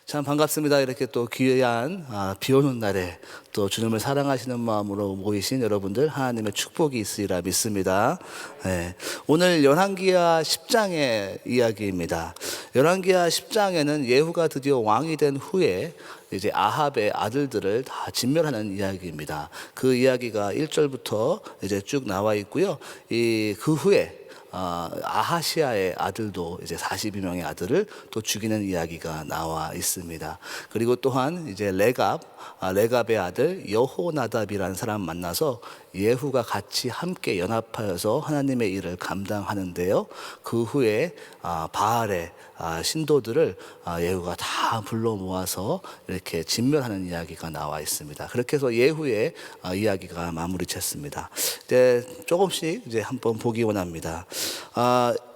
참 반갑습니다. 이렇게 또 귀한 비 오는 날에 또 주님을 사랑하시는 마음으로 모이신 여러분들 하나님의 축복이 있으리라 믿습니다. 네. 오늘 열왕기하 10장의 이야기입니다. 열왕기하 10장에는 예후가 드디어 왕이 된 후에 이제 아합의 아들들을 다 진멸하는 이야기입니다. 그 이야기가 1절부터 이제 쭉 나와 있고요. 그 후에 아하시아의 아들도 이제 42명의 아들을 또 죽이는 이야기가 나와 있습니다. 그리고 또한 이제 레갑의 아들 여호나답이라는 사람 만나서 예후가 같이 함께 연합하여서 하나님의 일을 감당하는데요. 그 후에 바알의 신도들을 예후가 다 불러 모아서 이렇게 진멸하는 이야기가 나와 있습니다. 그렇게 해서 예후의 이야기가 마무리 쳤습니다. 이제 조금씩 이제 한번 보기 원합니다.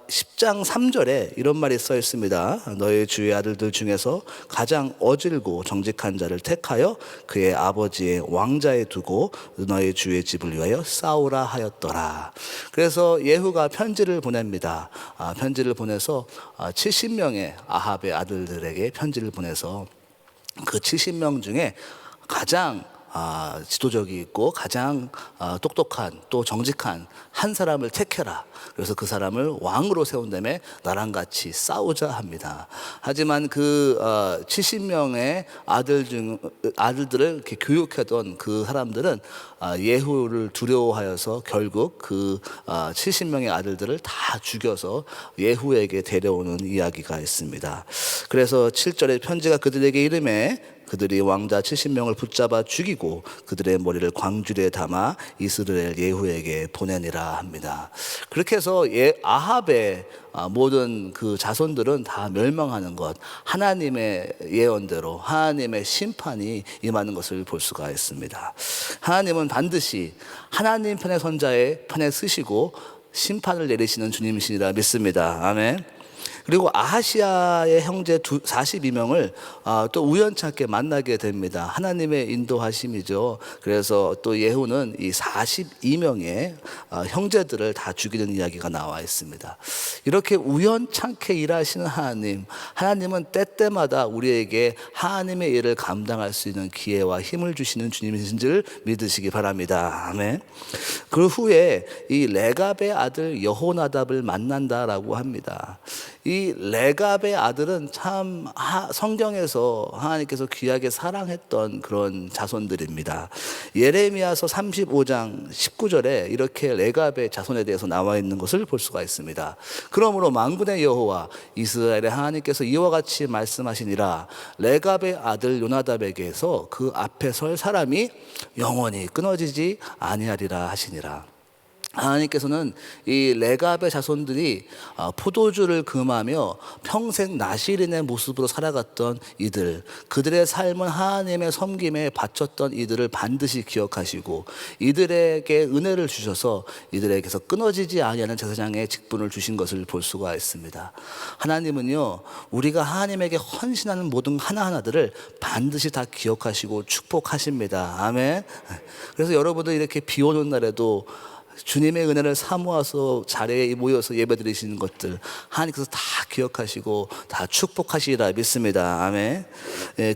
10장 3절에 이런 말이 써 있습니다. 너희 주의 아들들 중에서 가장 어질고 정직한 자를 택하여 그의 아버지의 왕자에 두고 너희 주의 집을 위하여 싸우라 하였더라. 그래서 예후가 편지를 보냅니다. 편지를 보내서 70명의 아합의 아들들에게 편지를 보내서 그 70명 중에 가장 지도적이 있고 가장 똑똑한 또 정직한 한 사람을 택해라. 그래서 그 사람을 왕으로 세운 다음에 나랑 같이 싸우자 합니다. 하지만 그 70명의 아들들을 이렇게 교육하던 그 사람들은 예후를 두려워하여서 결국 그 70명의 아들들을 다 죽여서 예후에게 데려오는 이야기가 있습니다. 그래서 7절에 편지가 그들에게 이르매 그들이 왕자 70명을 붙잡아 죽이고 그들의 머리를 광주리에 담아 이스라엘 예후에게 보내니라 합니다. 그렇게 해서 아합의 모든 그 자손들은 다 멸망하는 것, 하나님의 예언대로 하나님의 심판이 임하는 것을 볼 수가 있습니다. 하나님은 반드시 하나님 편의 선자의 편에 서시고 심판을 내리시는 주님이시라 믿습니다. 아멘. 그리고 아하시아의 형제 42명을 또 우연찮게 만나게 됩니다. 하나님의 인도하심이죠. 그래서 또 예후는 이 42명의 형제들을 다 죽이는 이야기가 나와 있습니다. 이렇게 우연찮게 일하시는 하나님은 때때마다 우리에게 하나님의 일을 감당할 수 있는 기회와 힘을 주시는 주님이신 줄 믿으시기 바랍니다. 아멘. 그 후에 이 레갑의 아들 여호나답을 만난다라고 합니다. 이 레갑의 아들은 참 성경에서 하나님께서 귀하게 사랑했던 그런 자손들입니다. 예레미야서 35장 19절에 이렇게 레갑의 자손에 대해서 나와 있는 것을 볼 수가 있습니다. 그러므로 만군의 여호와 이스라엘의 하나님께서 이와 같이 말씀하시니라. 레갑의 아들 요나답에게서 그 앞에 설 사람이 영원히 끊어지지 아니하리라 하시니라. 하나님께서는 이 레갑의 자손들이 포도주를 금하며 평생 나실인의 모습으로 살아갔던 이들, 그들의 삶은 하나님의 섬김에 바쳤던 이들을 반드시 기억하시고 이들에게 은혜를 주셔서 이들에게서 끊어지지 아니하는 제사장의 직분을 주신 것을 볼 수가 있습니다. 하나님은요, 우리가 하나님에게 헌신하는 모든 하나하나들을 반드시 다 기억하시고 축복하십니다. 아멘. 그래서 여러분들 이렇게 비 오는 날에도 주님의 은혜를 사모해서 자리에 모여서 예배드리시는 것들 하나님께서 다 기억하시고 다 축복하시리라 믿습니다. 아멘.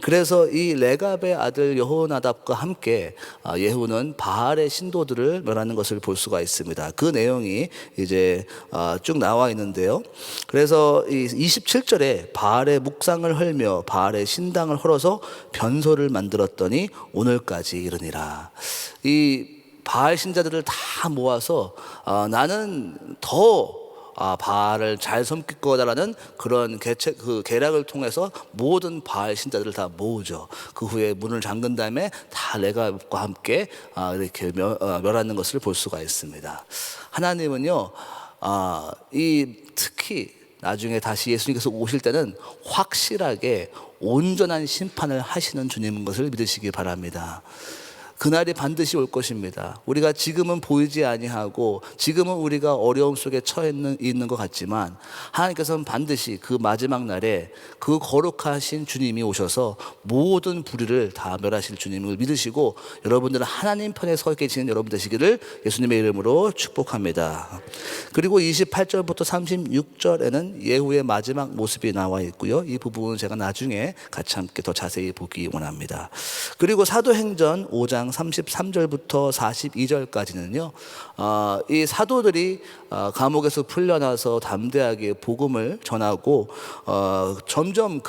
그래서 이 레갑의 아들 여호나답과 함께 예후는 바알의 신도들을 멸하는 것을 볼 수가 있습니다. 그 내용이 이제 쭉 나와 있는데요. 그래서 이 27절에 바알의 묵상을 헐며 바알의 신당을 헐어서 변소를 만들었더니 오늘까지 이르니라. 이 바알 신자들을 다 모아서 나는 더 바알을 잘 섬길 거다라는 그런 계략을 통해서 모든 바알 신자들을 다 모으죠. 그 후에 문을 잠근 다음에 다 레갑과 함께 이렇게 멸하는 것을 볼 수가 있습니다. 하나님은요, 특히 나중에 다시 예수님께서 오실 때는 확실하게 온전한 심판을 하시는 주님인 것을 믿으시기 바랍니다. 그날이 반드시 올 것입니다. 우리가 지금은 보이지 아니하고 지금은 우리가 어려움 속에 처해 있는 것 같지만 하나님께서는 반드시 그 마지막 날에 그 거룩하신 주님이 오셔서 모든 불의를 다 멸하실 주님을 믿으시고 여러분들은 하나님 편에 서 계시는 여러분 되시기를 예수님의 이름으로 축복합니다. 그리고 28절부터 36절에는 예후의 마지막 모습이 나와 있고요. 이 부분은 제가 나중에 같이 함께 더 자세히 보기 원합니다. 그리고 사도행전 5장 33절부터 42절까지는요, 이 사도들이 감옥에서 풀려나서 담대하게 복음을 전하고 점점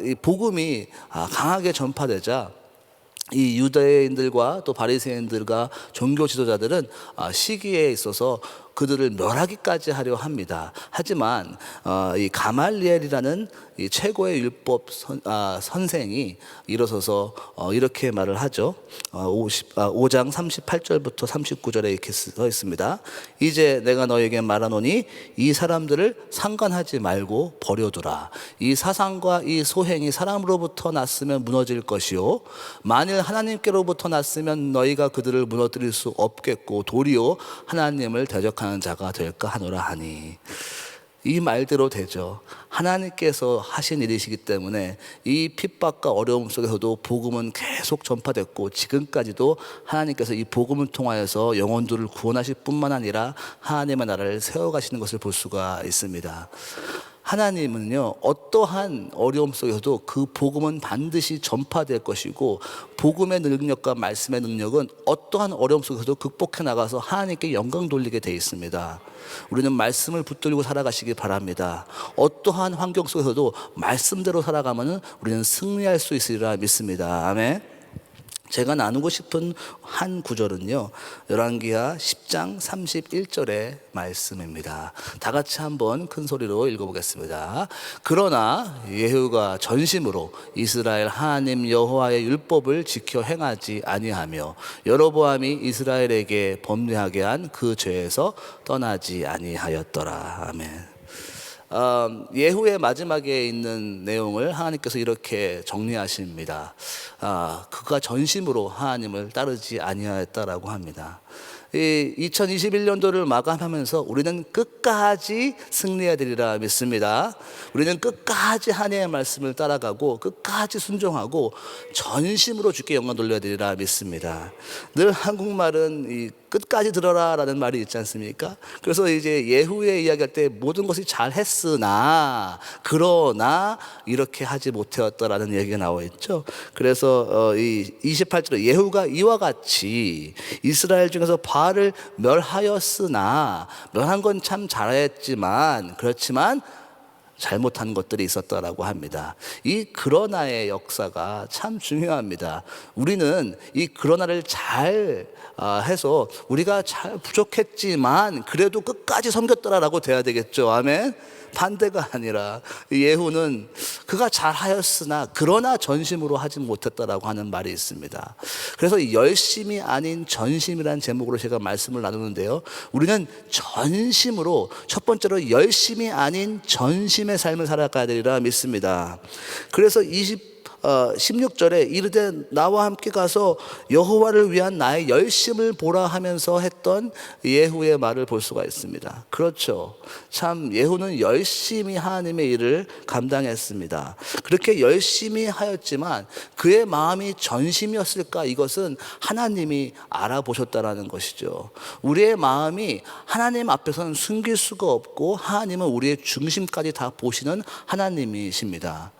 이 복음이 강하게 전파되자 이 유대인들과 또 바리새인들과 종교 지도자들은 시기에 있어서 그들을 멸하기까지 하려 합니다. 하지만 이 가말리엘이라는 이 최고의 율법 선생이 일어서서 이렇게 말을 하죠. 5장 38절부터 39절에 이렇게 써 있습니다. 이제 내가 너에게 말하노니 이 사람들을 상관하지 말고 버려두라. 이 사상과 이 소행이 사람으로부터 났으면 무너질 것이요 만일 하나님께로부터 났으면 너희가 그들을 무너뜨릴 수 없겠고 도리어 하나님을 대적하는 자가 될까 하노라 하니. 이 말대로 되죠. 하나님께서 하신 일이시기 때문에 이 핍박과 어려움 속에서도 복음은 계속 전파됐고 지금까지도 하나님께서 이 복음을 통하여서 영혼들을 구원하실 뿐만 아니라 하나님의 나라를 세워가시는 것을 볼 수가 있습니다. 하나님은요, 어떠한 어려움 속에서도 그 복음은 반드시 전파될 것이고 복음의 능력과 말씀의 능력은 어떠한 어려움 속에서도 극복해 나가서 하나님께 영광 돌리게 돼 있습니다. 우리는 말씀을 붙들고 살아가시기 바랍니다. 어떠한 환경 속에서도 말씀대로 살아가면 우리는 승리할 수 있으리라 믿습니다. 아멘. 제가 나누고 싶은 한 구절은요, 열왕기하 10장 31절의 말씀입니다. 다 같이 한번 큰 소리로 읽어보겠습니다. 그러나 예후가 전심으로 이스라엘 하나님 여호와의 율법을 지켜 행하지 아니하며 여로보암이 이스라엘에게 범죄하게 한 그 죄에서 떠나지 아니하였더라. 아멘. 예후의 마지막에 있는 내용을 하나님께서 이렇게 정리하십니다. 그가 전심으로 하나님을 따르지 아니하였다라고 합니다. 2021년도를 마감하면서 우리는 끝까지 승리해야 되리라 믿습니다. 우리는 끝까지 하나님의 말씀을 따라가고 끝까지 순종하고 전심으로 주께 영광 돌려야 되리라 믿습니다. 늘 한국말은 이 끝까지 들어라 라는 말이 있지 않습니까? 그래서 이제 예후의 이야기할 때 모든 것이 잘했으나 그러나 이렇게 하지 못하였다라는 얘기가 나와 있죠. 그래서 이 28절에 예후가 이와 같이 이스라엘 중에서 바알을 멸하였으나 멸한 건 참 잘했지만 그렇지만 잘못한 것들이 있었다라고 합니다. 이 그러나의 역사가 참 중요합니다. 우리는 이 그러나를 잘 해서 우리가 잘 부족했지만 그래도 끝까지 섬겼더라라고 돼야 되겠죠. 아멘. 반대가 아니라 예후는 그가 잘하였으나 그러나 전심으로 하지 못했다라고 하는 말이 있습니다. 그래서 열심이 아닌 전심이라는 제목으로 제가 말씀을 나누는데요, 우리는 전심으로 첫 번째로 열심이 아닌 전심의 삶을 살아가야 되리라 믿습니다. 그래서 16절에 이르되 나와 함께 가서 여호와를 위한 나의 열심을 보라 하면서 했던 예후의 말을 볼 수가 있습니다. 그렇죠. 참 예후는 열심히 하나님의 일을 감당했습니다. 그렇게 열심히 하였지만 그의 마음이 전심이었을까? 이것은 하나님이 알아보셨다라는 것이죠. 우리의 마음이 하나님 앞에서는 숨길 수가 없고 하나님은 우리의 중심까지 다 보시는 하나님이십니다.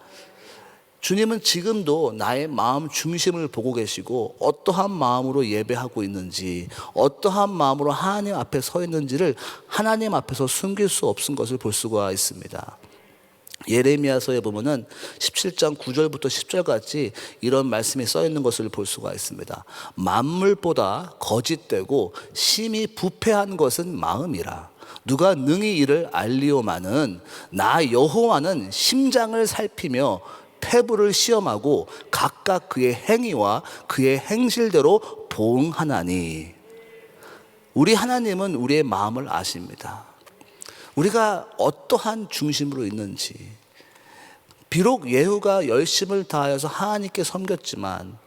주님은 지금도 나의 마음 중심을 보고 계시고 어떠한 마음으로 예배하고 있는지 어떠한 마음으로 하나님 앞에 서 있는지를 하나님 앞에서 숨길 수 없은 것을 볼 수가 있습니다. 예레미야서에 보면은 17장 9절부터 10절까지 이런 말씀이 써 있는 것을 볼 수가 있습니다. 만물보다 거짓되고 심히 부패한 것은 마음이라. 누가 능히 이를 알리오마는 나 여호와는 심장을 살피며 태부를 시험하고 각각 그의 행위와 그의 행실대로 보응하나니. 우리 하나님은 우리의 마음을 아십니다. 우리가 어떠한 중심으로 있는지. 비록 예후가 열심을 다하여서 하나님께 섬겼지만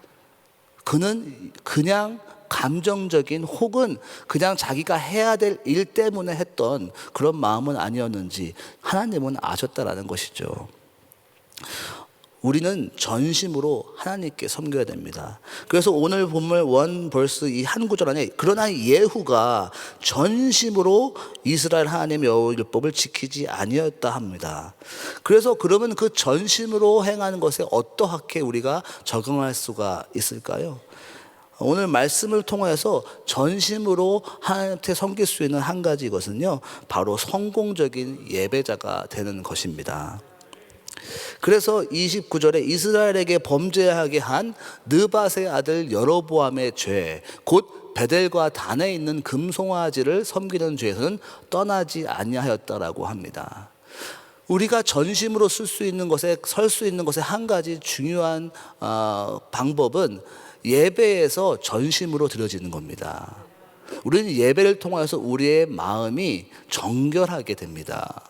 그는 그냥 감정적인 혹은 그냥 자기가 해야 될 일 때문에 했던 그런 마음은 아니었는지 하나님은 아셨다라는 것이죠. 우리는 전심으로 하나님께 섬겨야 됩니다. 그래서 오늘 본문 1 벌스 이 한 구절 안에 그러나 예후가 전심으로 이스라엘 하나님 여호와 율법을 지키지 아니었다 합니다. 그래서 그러면 그 전심으로 행하는 것에 어떠하게 우리가 적응할 수가 있을까요? 오늘 말씀을 통해서 전심으로 하나님께 섬길 수 있는 한 가지 이것은요, 바로 성공적인 예배자가 되는 것입니다. 그래서 29절에 이스라엘에게 범죄하게 한 느밧의 아들 여로보암의 죄, 곧 베델과 단에 있는 금송아지를 섬기는 죄에서는 떠나지 아니하였다라고 합니다. 우리가 전심으로 쓸 수 있는 것에, 설 수 있는 것에 한 가지 중요한 방법은 예배에서 전심으로 드려지는 겁니다. 우리는 예배를 통해서 우리의 마음이 정결하게 됩니다.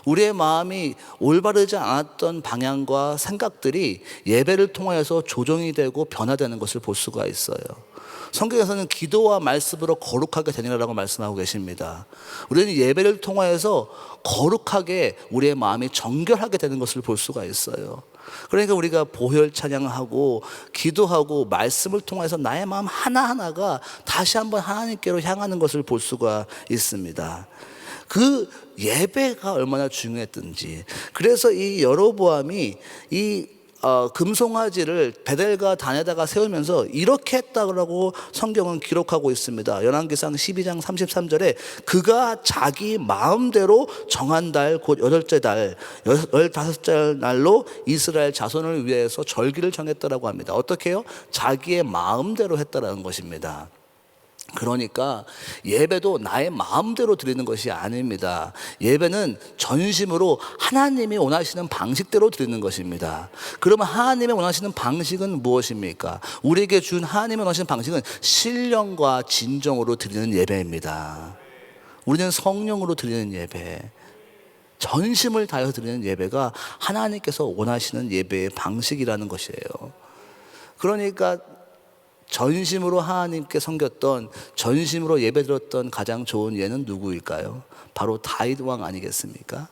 우리의 마음이 올바르지 않았던 방향과 생각들이 예배를 통해서 조정이 되고 변화되는 것을 볼 수가 있어요. 성경에서는 기도와 말씀으로 거룩하게 되느라고 말씀하고 계십니다. 우리는 예배를 통해서 거룩하게 우리의 마음이 정결하게 되는 것을 볼 수가 있어요. 그러니까 우리가 보혈 찬양하고 기도하고 말씀을 통해서 나의 마음 하나하나가 다시 한번 하나님께로 향하는 것을 볼 수가 있습니다. 그 예배가 얼마나 중요했든지. 그래서 이 여로보암이 이 금송아지를 베델과 단에다가 세우면서 이렇게 했다고 성경은 기록하고 있습니다. 열왕기상 12장 33절에 그가 자기 마음대로 정한 달 곧 8째 달 15째 날로 이스라엘 자손을 위해서 절기를 정했다라고 합니다. 어떻게 해요? 자기의 마음대로 했다라는 것입니다. 그러니까 예배도 나의 마음대로 드리는 것이 아닙니다. 예배는 전심으로 하나님이 원하시는 방식대로 드리는 것입니다. 그러면 하나님이 원하시는 방식은 무엇입니까? 우리에게 준 하나님이 원하시는 방식은 신령과 진정으로 드리는 예배입니다. 우리는 성령으로 드리는 예배, 전심을 다해서 드리는 예배가 하나님께서 원하시는 예배의 방식이라는 것이에요. 그러니까 전심으로 하나님께 섬겼던, 전심으로 예배드렸던 가장 좋은 예는 누구일까요? 바로 다윗 왕 아니겠습니까?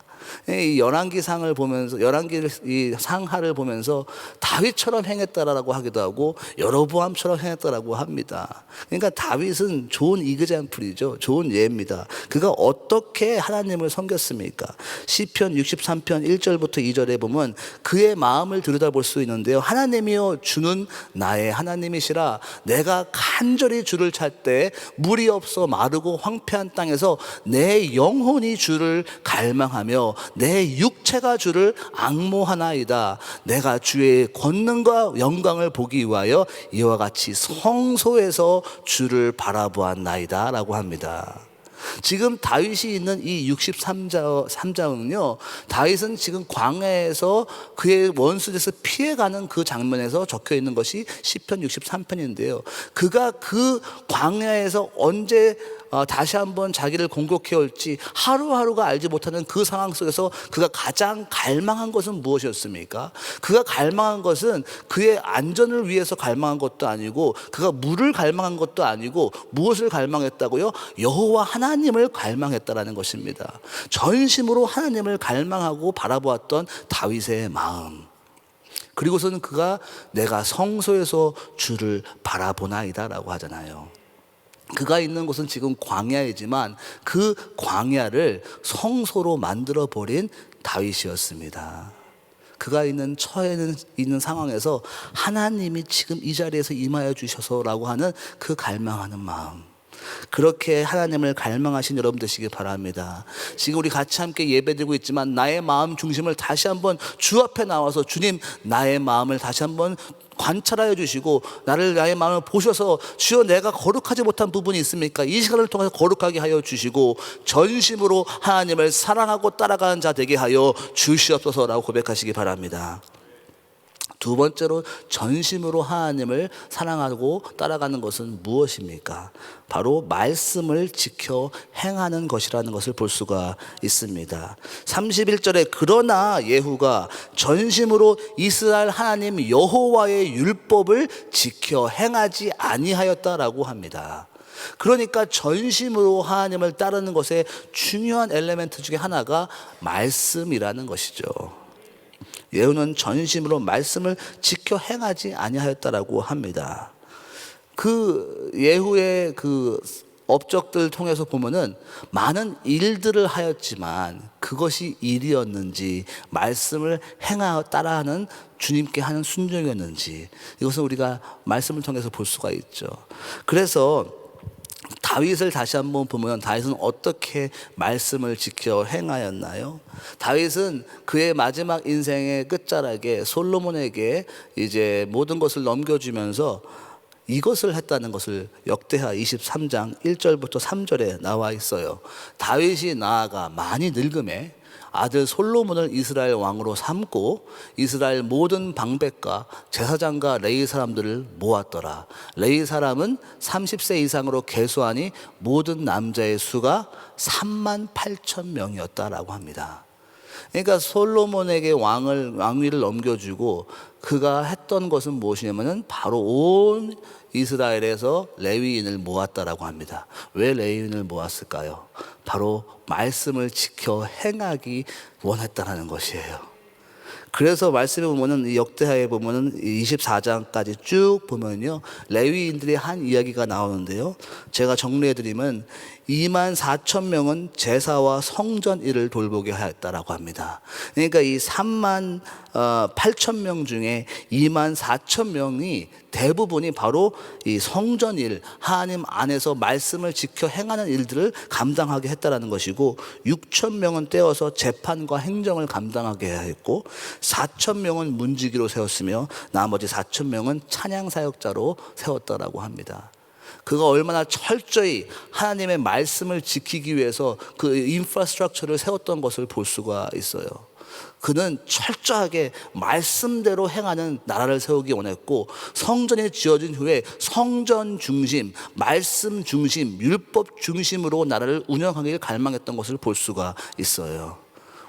이 열왕기상을 보면서, 열왕기 이 상하를 보면서 다윗처럼 행했다라고 하기도 하고 여로보암처럼 행했다라고 합니다. 그러니까 다윗은 좋은 이그젬플이죠. 좋은 예입니다. 그가 어떻게 하나님을 섬겼습니까? 시편 63편 1절부터 2절에 보면 그의 마음을 들여다볼 수 있는데요. 하나님이여 주는 나의 하나님이시라. 내가 간절히 주를 찾을 때 물이 없어 마르고 황폐한 땅에서 내 영혼이 주를 갈망하며 내 육체가 주를 앙모하나이다. 내가 주의 권능과 영광을 보기 위하여 이와 같이 성소에서 주를 바라보았나이다 라고 합니다. 지금 다윗이 있는 이 63장은요, 다윗은 지금 광야에서 그의 원수에서 피해가는 그 장면에서 적혀 있는 것이 시편 63편인데요. 그가 그 광야에서 언제 다시 한번 자기를 공격해 올지 하루하루가 알지 못하는 그 상황 속에서 그가 가장 갈망한 것은 무엇이었습니까? 그가 갈망한 것은 그의 안전을 위해서 갈망한 것도 아니고, 그가 물을 갈망한 것도 아니고, 무엇을 갈망했다고요? 여호와 하나님을 갈망했다라는 것입니다. 전심으로 하나님을 갈망하고 바라보았던 다윗의 마음. 그리고서는 그가 내가 성소에서 주를 바라보나이다 라고 하잖아요. 그가 있는 곳은 지금 광야이지만 그 광야를 성소로 만들어버린 다윗이었습니다. 그가 있는 처해 있는 상황에서 하나님이 지금 이 자리에서 임하여 주셔서라고 하는 그 갈망하는 마음, 그렇게 하나님을 갈망하신 여러분 되시길 바랍니다. 지금 우리 같이 함께 예배드리고 있지만 나의 마음 중심을 다시 한번 주 앞에 나와서 주님, 나의 마음을 다시 한번 관찰하여 주시고 나의 마음을 보셔서 주여 내가 거룩하지 못한 부분이 있습니까? 이 시간을 통해서 거룩하게 하여 주시고 전심으로 하나님을 사랑하고 따라가는 자 되게 하여 주시옵소서라고 고백하시기 바랍니다. 두 번째로 전심으로 하나님을 사랑하고 따라가는 것은 무엇입니까? 바로 말씀을 지켜 행하는 것이라는 것을 볼 수가 있습니다. 31절에 그러나 예후가 전심으로 이스라엘 하나님 여호와의 율법을 지켜 행하지 아니하였다라고 합니다. 그러니까 전심으로 하나님을 따르는 것의 중요한 엘리멘트 중에 하나가 말씀이라는 것이죠. 예후는 전심으로 말씀을 지켜 행하지 아니하였다라고 합니다. 그 예후의 그 업적들 통해서 보면은 많은 일들을 하였지만 그것이 일이었는지 말씀을 행하여 따라하는 주님께 하는 순종이었는지 이것은 우리가 말씀을 통해서 볼 수가 있죠. 그래서 다윗을 다시 한번 보면 다윗은 어떻게 말씀을 지켜 행하였나요? 다윗은 그의 마지막 인생의 끝자락에 솔로몬에게 이제 모든 것을 넘겨주면서 이것을 했다는 것을 역대하 23장 1절부터 3절에 나와 있어요. 다윗이 나아가 많이 늙음에 아들 솔로몬을 이스라엘 왕으로 삼고 이스라엘 모든 방백과 제사장과 레위 사람들을 모았더라. 레위 사람은 30세 이상으로 계수하니 모든 남자의 수가 3만 8천 명이었다라고 합니다. 그러니까 솔로몬에게 왕위를 넘겨주고 그가 했던 것은 무엇이냐면은 바로 온 이스라엘에서 레위인을 모았다라고 합니다. 왜 레위인을 모았을까요? 바로 말씀을 지켜 행하기 원했다라는 것이에요. 그래서 말씀에 보면은 역대하에 보면은 24장까지 쭉 보면요 레위인들이 한 이야기가 나오는데요. 제가 정리해드리면 2만 4천 명은 제사와 성전 일을 돌보게 하였다라고 합니다. 그러니까 이 3만 8천 명 중에 2만 4천 명이 대부분이 바로 이 성전 일, 하나님 안에서 말씀을 지켜 행하는 일들을 감당하게 했다라는 것이고 6천 명은 떼어서 재판과 행정을 감당하게 했고 4천 명은 문지기로 세웠으며 나머지 4천 명은 찬양 사역자로 세웠다라고 합니다. 그가 얼마나 철저히 하나님의 말씀을 지키기 위해서 그 인프라스트럭처를 세웠던 것을 볼 수가 있어요. 그는 철저하게 말씀대로 행하는 나라를 세우기 원했고 성전이 지어진 후에 성전 중심, 말씀 중심, 율법 중심으로 나라를 운영하기를 갈망했던 것을 볼 수가 있어요.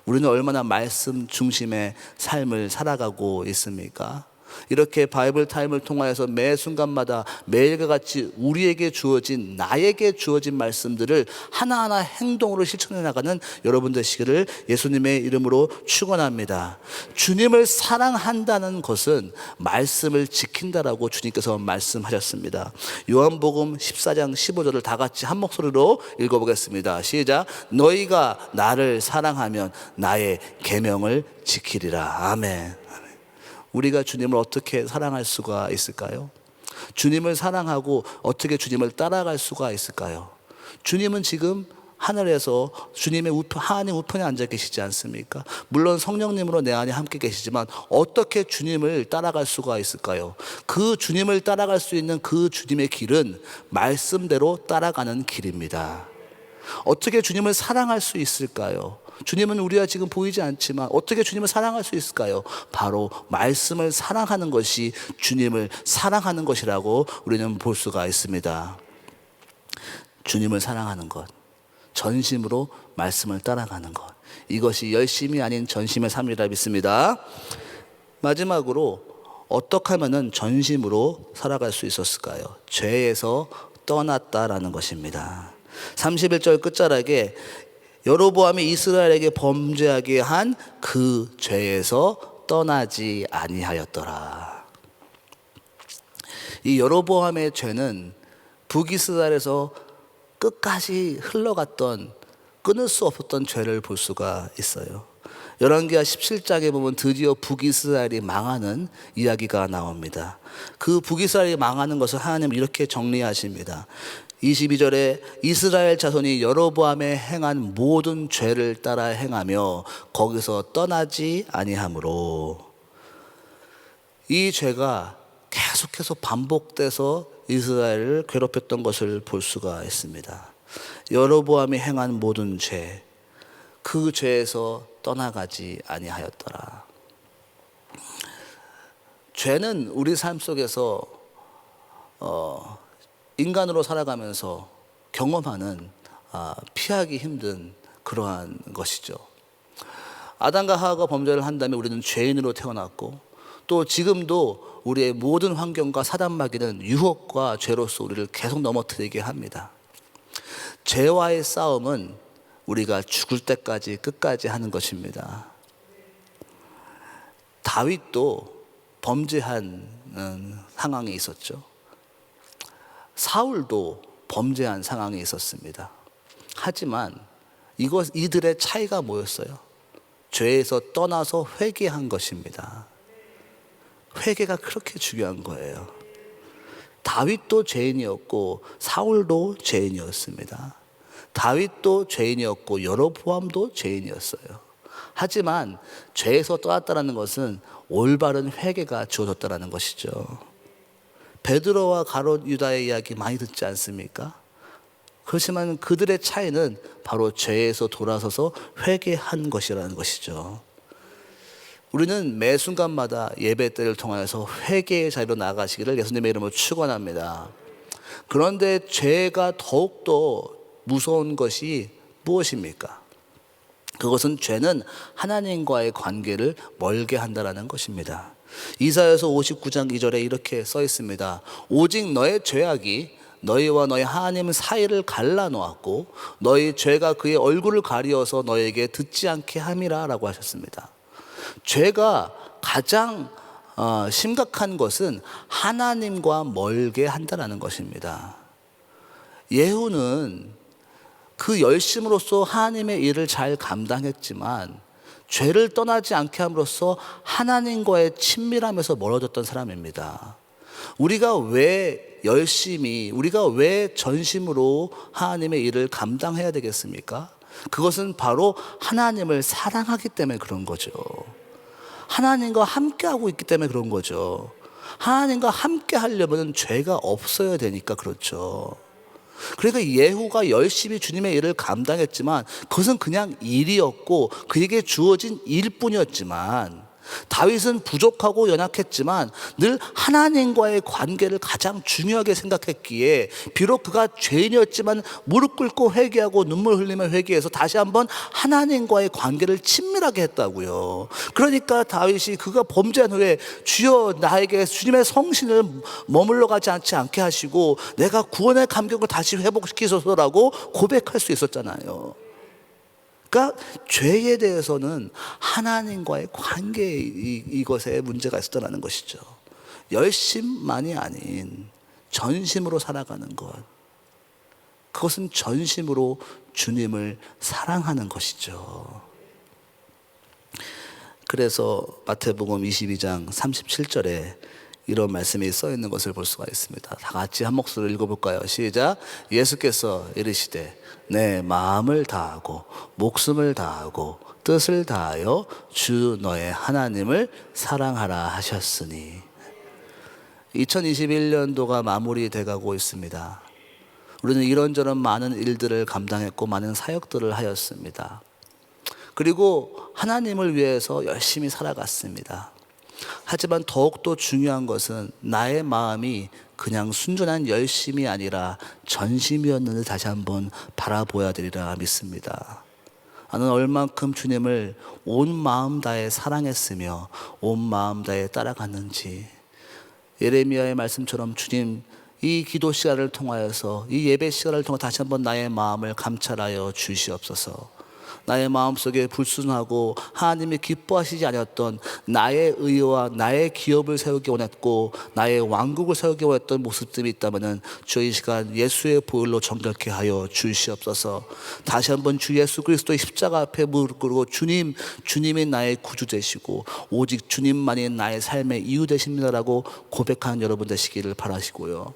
우리는 얼마나 말씀 중심의 삶을 살아가고 있습니까? 이렇게 바이블 타임을 통하여서 매 순간마다 매일과 같이 우리에게 주어진 나에게 주어진 말씀들을 하나하나 행동으로 실천해 나가는 여러분 되시기를 예수님의 이름으로 축원합니다. 주님을 사랑한다는 것은 말씀을 지킨다라고 주님께서 말씀하셨습니다. 요한복음 14장 15절을 다 같이 한 목소리로 읽어보겠습니다. 시작. 너희가 나를 사랑하면 나의 계명을 지키리라. 아멘. 우리가 주님을 어떻게 사랑할 수가 있을까요? 주님을 사랑하고 어떻게 주님을 따라갈 수가 있을까요? 주님은 지금 하늘에서 주님의 하나님 우편에 앉아 계시지 않습니까? 물론 성령님으로 내 안에 함께 계시지만 어떻게 주님을 따라갈 수가 있을까요? 그 주님을 따라갈 수 있는 그 주님의 길은 말씀대로 따라가는 길입니다. 어떻게 주님을 사랑할 수 있을까요? 주님은 우리가 지금 보이지 않지만 어떻게 주님을 사랑할 수 있을까요? 바로 말씀을 사랑하는 것이 주님을 사랑하는 것이라고 우리는 볼 수가 있습니다. 주님을 사랑하는 것, 전심으로 말씀을 따라가는 것, 이것이 열심이 아닌 전심의 삶이라 믿습니다. 마지막으로 어떻게 하면 전심으로 살아갈 수 있었을까요? 죄에서 떠났다라는 것입니다. 31절 끝자락에 여로보암이 이스라엘에게 범죄하게 한 그 죄에서 떠나지 아니하였더라. 이 여로보암의 죄는 북이스라엘에서 끝까지 흘러갔던 끊을 수 없었던 죄를 볼 수가 있어요. 열왕기하 17장에 보면 드디어 북이스라엘이 망하는 이야기가 나옵니다. 그 북이스라엘이 망하는 것을 하나님은 이렇게 정리하십니다. 22절에 이스라엘 자손이 여로보암에 행한 모든 죄를 따라 행하며 거기서 떠나지 아니하므로, 이 죄가 계속해서 반복돼서 이스라엘을 괴롭혔던 것을 볼 수가 있습니다. 여로보암이 행한 모든 죄, 그 죄에서 떠나가지 아니하였더라. 죄는 우리 삶 속에서 인간으로 살아가면서 경험하는 피하기 힘든 그러한 것이죠. 아담과 하와가 범죄를 한 다음에 우리는 죄인으로 태어났고, 또 지금도 우리의 모든 환경과 사단마귀는 유혹과 죄로서 우리를 계속 넘어뜨리게 합니다. 죄와의 싸움은 우리가 죽을 때까지 끝까지 하는 것입니다. 다윗도 범죄한 상황이 있었죠. 사울도 범죄한 상황이 있었습니다. 하지만 이들의 차이가 뭐였어요? 죄에서 떠나서 회개한 것입니다. 회개가 그렇게 중요한 거예요. 다윗도 죄인이었고 사울도 죄인이었습니다. 다윗도 죄인이었고 여로보암도 죄인이었어요. 하지만 죄에서 떠났다는 것은 올바른 회개가 주어졌다는 것이죠. 베드로와 가롯 유다의 이야기 많이 듣지 않습니까? 그렇지만 그들의 차이는 바로 죄에서 돌아서서 회개한 것이라는 것이죠. 우리는 매 순간마다 예배 때를 통해서 회개의 자리로 나가시기를 예수님의 이름으로 축원합니다. 그런데 죄가 더욱더 무서운 것이 무엇입니까? 그것은 죄는 하나님과의 관계를 멀게 한다는 것입니다. 이사야서 59장 2절에 이렇게 써 있습니다. 오직 너의 죄악이 너희와 너희 하나님 사이를 갈라놓았고 너희 죄가 그의 얼굴을 가리어서 너에게 듣지 않게 함이라 라고 하셨습니다. 죄가 가장 심각한 것은 하나님과 멀게 한다는 것입니다. 예후는 그 열심으로써 하나님의 일을 잘 감당했지만 죄를 떠나지 않게 함으로써 하나님과의 친밀함에서 멀어졌던 사람입니다. 우리가 왜 열심히, 우리가 왜 전심으로 하나님의 일을 감당해야 되겠습니까? 그것은 바로 하나님을 사랑하기 때문에 그런 거죠. 하나님과 함께하고 있기 때문에 그런 거죠. 하나님과 함께 하려면 죄가 없어야 되니까 그렇죠. 그러니까 예후가 열심히 주님의 일을 감당했지만 그것은 그냥 일이었고 그에게 주어진 일뿐이었지만, 다윗은 부족하고 연약했지만 늘 하나님과의 관계를 가장 중요하게 생각했기에 비록 그가 죄인이었지만 무릎 꿇고 회개하고 눈물 흘리며 회개해서 다시 한번 하나님과의 관계를 친밀하게 했다고요. 그러니까 다윗이 그가 범죄한 후에 주여 나에게 주님의 성신을 머물러 가지 않게 하시고 내가 구원의 감격을 다시 회복시키소서라고 고백할 수 있었잖아요. 그러니까 죄에 대해서는 하나님과의 관계, 이것에 문제가 있었다는 것이죠. 열심만이 아닌 전심으로 살아가는 것, 그것은 전심으로 주님을 사랑하는 것이죠. 그래서 마태복음 22장 37절에 이런 말씀이 써 있는 것을 볼 수가 있습니다. 다 같이 한 목소리로 읽어볼까요? 시작. 예수께서 이르시되 내 마음을 다하고 목숨을 다하고 뜻을 다하여 주 너의 하나님을 사랑하라 하셨으니. 2021년도가 마무리돼 가고 있습니다. 우리는 이런저런 많은 일들을 감당했고 많은 사역들을 하였습니다. 그리고 하나님을 위해서 열심히 살아갔습니다. 하지만 더욱더 중요한 것은 나의 마음이 그냥 순전한 열심이 아니라 전심이었는지 다시 한번 바라보아야 되리라 믿습니다. 나는 얼만큼 주님을 온 마음 다해 사랑했으며 온 마음 다해 따라갔는지. 예레미야의 말씀처럼 주님, 이 기도 시간을 통하여서, 이 예배 시간을 통해 다시 한번 나의 마음을 감찰하여 주시옵소서. 나의 마음속에 불순하고 하나님이 기뻐하시지 않았던 나의 의와 나의 기업을 세우기 원했고 나의 왕국을 세우기 원했던 모습들이 있다면 주여 이 시간 예수의 보혈로 정결케 하여 주시옵소서. 다시 한번 주 예수 그리스도의 십자가 앞에 무릎 꿇고 주님이 나의 구주 되시고 오직 주님만이 나의 삶의 이유 되십니다라고 고백하는 여러분 되시기를 바라시고요.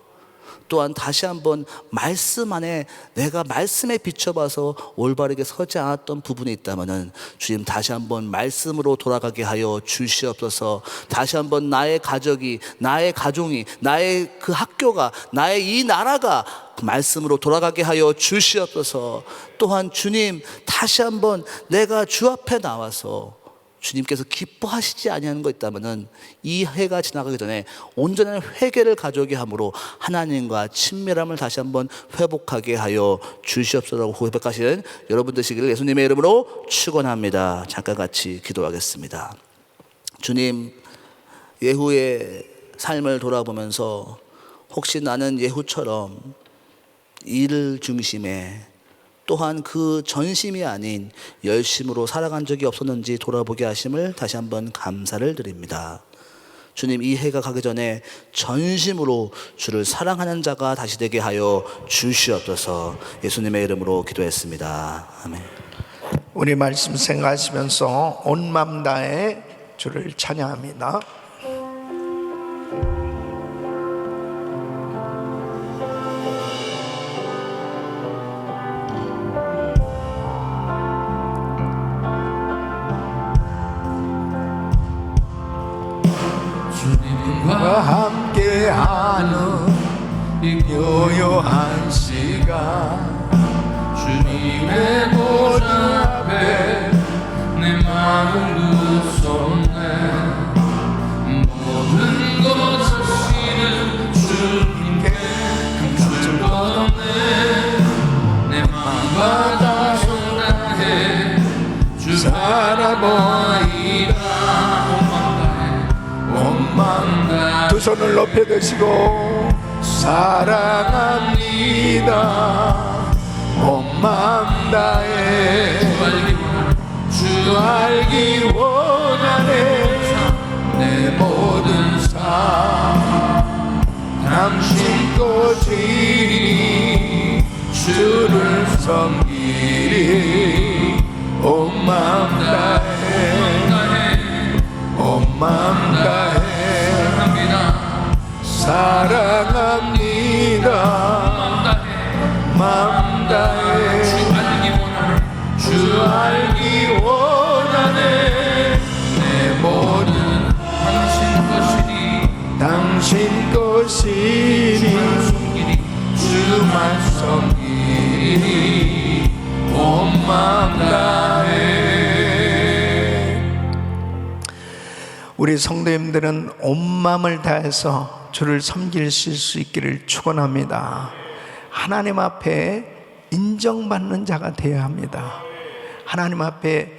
또한 다시 한번 말씀 안에 내가 말씀에 비춰봐서 올바르게 서지 않았던 부분이 있다면 주님 다시 한번 말씀으로 돌아가게 하여 주시옵소서. 다시 한번 나의 가족이, 나의 가정이, 나의 그 학교가, 나의 이 나라가 말씀으로 돌아가게 하여 주시옵소서. 또한 주님 다시 한번 내가 주 앞에 나와서 주님께서 기뻐하시지 아니하는 거 있다면은 이 해가 지나가기 전에 온전한 회개를 가져오게 함으로 하나님과 친밀함을 다시 한번 회복하게 하여 주시옵소서라고 고백하시는 여러분 되시기를 예수님의 이름으로 축원합니다. 잠깐 같이 기도하겠습니다. 주님, 예후의 삶을 돌아보면서 혹시 나는 예후처럼 일 중심에 또한 그 전심이 아닌 열심으로 살아간 적이 없었는지 돌아보게 하심을 다시 한번 감사를 드립니다. 주님, 이 해가 가기 전에 전심으로 주를 사랑하는 자가 다시 되게 하여 주시옵소서. 예수님의 이름으로 기도했습니다. 아멘. 우리 말씀 생각하시면서 온 마음 다해 주를 찬양합니다. 주님과 함께하는 이 고요한 시간, 주님의 보좌 앞에 내 마음을 누웠네. 모든 것을 실은 주님께 감출 것 없네. 내 마음과 다 전달해 주 바라보이다. 두 손을 높여 드시고 사랑합니다. 온 마음 다해 주 알기 원하네. 내 모든 삶 당신 것이니 주를 섬기리. 온 마음 다해 온 마음 다해 사랑합니다. 마음 다해 주 알기 원하네. 내 모든 당신 것이니 주만 섬기리. 온 마음 다해. 우리 성도님들은 온 마음을 다해서 주를 섬길 수 있기를 축원합니다. 하나님 앞에 인정받는 자가 되어야 합니다. 하나님 앞에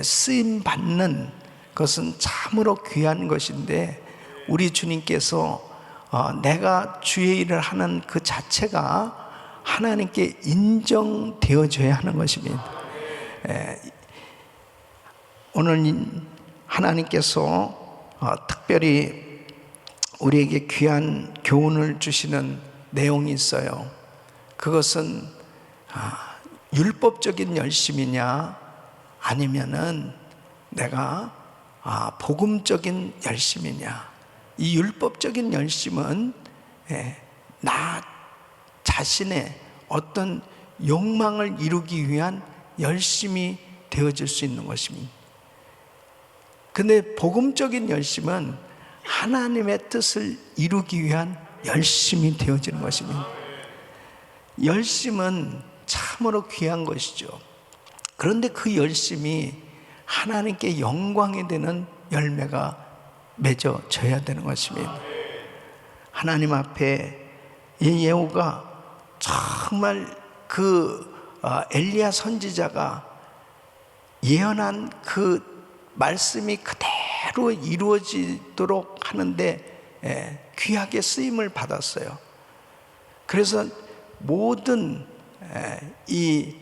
쓰임 받는 것은 참으로 귀한 것인데, 우리 주님께서 내가 주의 일을 하는 그 자체가 하나님께 인정되어져야 하는 것입니다. 오늘 하나님께서 특별히 우리에게 귀한 교훈을 주시는 내용이 있어요. 그것은 율법적인 열심이냐, 아니면은 내가 복음적인 열심이냐. 이 율법적인 열심은 나 자신의 어떤 욕망을 이루기 위한 열심이 되어질 수 있는 것입니다. 근데 복음적인 열심은 하나님의 뜻을 이루기 위한 열심이 되어지는 것입니다. 열심은 참으로 귀한 것이죠. 그런데 그 열심이 하나님께 영광이 되는 열매가 맺어져야 되는 것입니다. 하나님 앞에 이 예후가 정말 그 엘리야 선지자가 예언한 그 말씀이 그대로 이루어지도록 하는데 귀하게 쓰임을 받았어요. 그래서 모든 이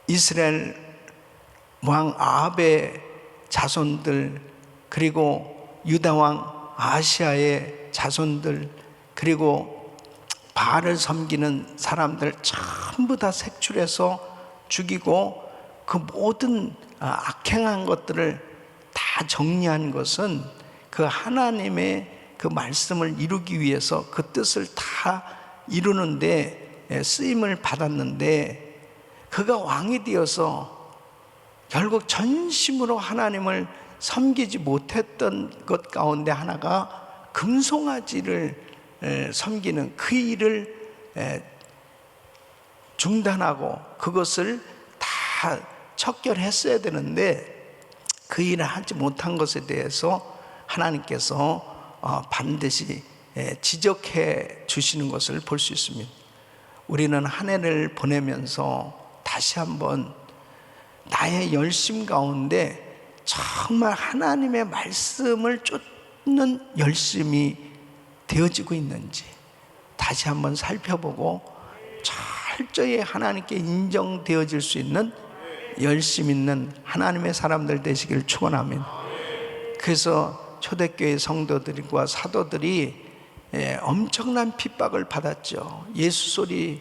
이스라엘 왕 아합의 자손들, 그리고 유다 왕 아시아의 자손들, 그리고 바알을 섬기는 사람들 전부 다 색출해서 죽이고, 그 모든 악행한 것들을 다 정리한 것은 그 하나님의 그 말씀을 이루기 위해서 그 뜻을 다 이루는데 쓰임을 받았는데, 그가 왕이 되어서 결국 전심으로 하나님을 섬기지 못했던 것 가운데 하나가 금송아지를 섬기는 그 일을 중단하고 그것을 다 척결했어야 되는데 그 일을 하지 못한 것에 대해서 하나님께서 반드시 지적해 주시는 것을 볼 수 있습니다. 우리는 한 해를 보내면서 다시 한번 나의 열심 가운데 정말 하나님의 말씀을 쫓는 열심이 되어지고 있는지 다시 한번 살펴보고 철저히 하나님께 인정되어질 수 있는 열심 있는 하나님의 사람들 되시길 축원합니다. 그래서 초대교회 성도들과 사도들이 엄청난 핍박을 받았죠. 예수 소리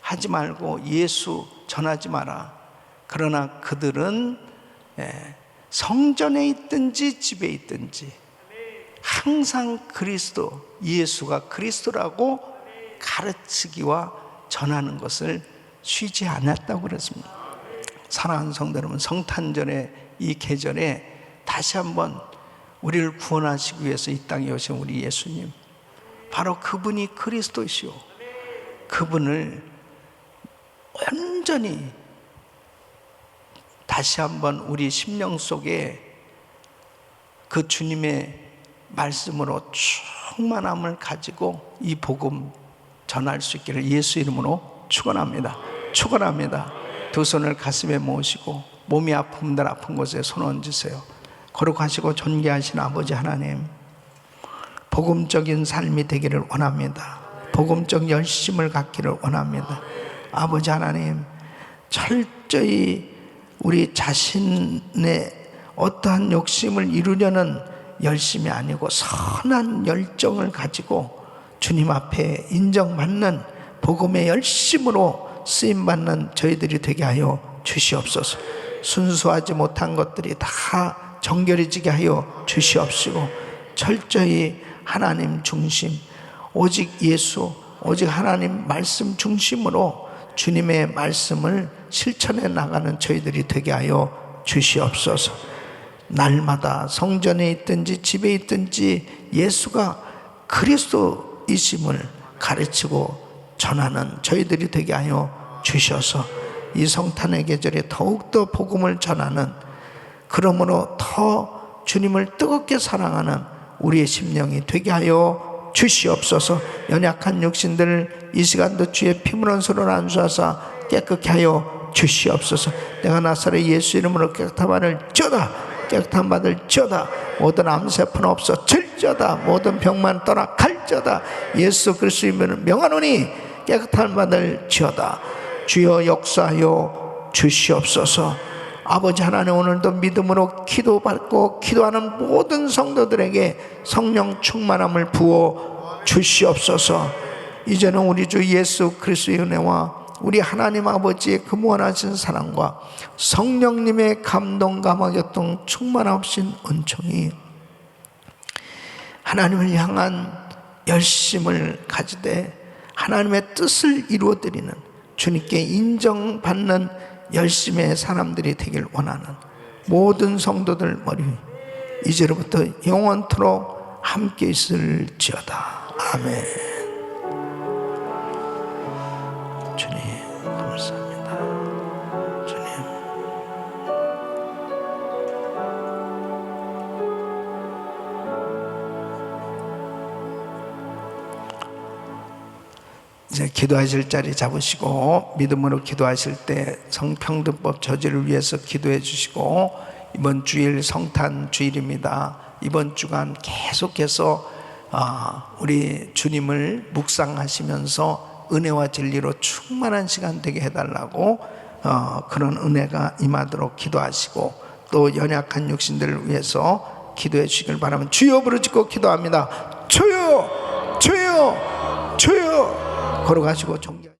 하지 말고 예수 전하지 마라. 그러나 그들은 성전에 있든지 집에 있든지 항상 그리스도, 예수가 그리스도라고 가르치기와 전하는 것을 쉬지 않았다고 그랬습니다. 사랑하는 성도 여러분, 성탄절의 이 계절에 다시 한번 우리를 구원하시기 위해서 이 땅에 오신 우리 예수님, 바로 그분이 그리스도이시오. 그분을 온전히 다시 한번 우리 심령 속에 그 주님의 말씀으로 충만함을 가지고 이 복음 전할 수 있기를 예수 이름으로 축원합니다. 축원합니다. 두 손을 가슴에 모으시고 몸이 아픈 분들 아픈 곳에 손 얹으세요. 거룩하시고 존귀하신 아버지 하나님, 복음적인 삶이 되기를 원합니다. 복음적 열심을 갖기를 원합니다. 아버지 하나님, 철저히 우리 자신의 어떠한 욕심을 이루려는 열심이 아니고 선한 열정을 가지고 주님 앞에 인정받는 복음의 열심으로 쓰임받는 저희들이 되게 하여 주시옵소서. 순수하지 못한 것들이 다 정결해지게 하여 주시옵시고 철저히 하나님 중심, 오직 예수, 오직 하나님 말씀 중심으로 주님의 말씀을 실천해 나가는 저희들이 되게 하여 주시옵소서. 날마다 성전에 있든지 집에 있든지 예수가 그리스도이심을 가르치고 전하는 저희들이 되게 하여 주셔서 이 성탄의 계절에 더욱더 복음을 전하는, 그러므로 더 주님을 뜨겁게 사랑하는 우리의 심령이 되게 하여 주시옵소서. 연약한 육신들 이 시간도 주의 피문은 손을 안수하사 깨끗게 하여 주시옵소서. 내가 나사렛 예수 이름으로 깨끗한 바를 쩌다, 깨끗한 바를 쩌다. 모든 암세포는 없어질쩌다. 모든 병만 떠나 갈쩌다. 예수 그리스도 이름으로 명하노니 깨끗한 바를 쩌다. 주여 역사하여 주시옵소서. 아버지 하나님, 오늘도 믿음으로 기도받고 기도하는 모든 성도들에게 성령 충만함을 부어 주시옵소서. 이제는 우리 주 예수 그리스도의 은혜와 우리 하나님 아버지의 그 무한하신 사랑과 성령님의 감동 감화교통 충만하신 은총이 하나님을 향한 열심을 가지되 하나님의 뜻을 이루어드리는, 주님께 인정받는 열심의 사람들이 되길 원하는 모든 성도들 머리 이제로부터 영원토록 함께 있을지어다. 아멘. 주님 감사합니다. 주님, 이제 기도하실 자리 잡으시고 믿음으로 기도하실 때 성평등법 저지를 위해서 기도해 주시고, 이번 주일 성탄 주일입니다. 이번 주간 계속해서 우리 주님을 묵상하시면서 은혜와 진리로 충만한 시간 되게 해달라고 그런 은혜가 임하도록 기도하시고, 또 연약한 육신들을 위해서 기도해 주시길 바라면 주여 부르짖고 기도합니다. 주여, 주여, 주여. 걸어가시고 존경.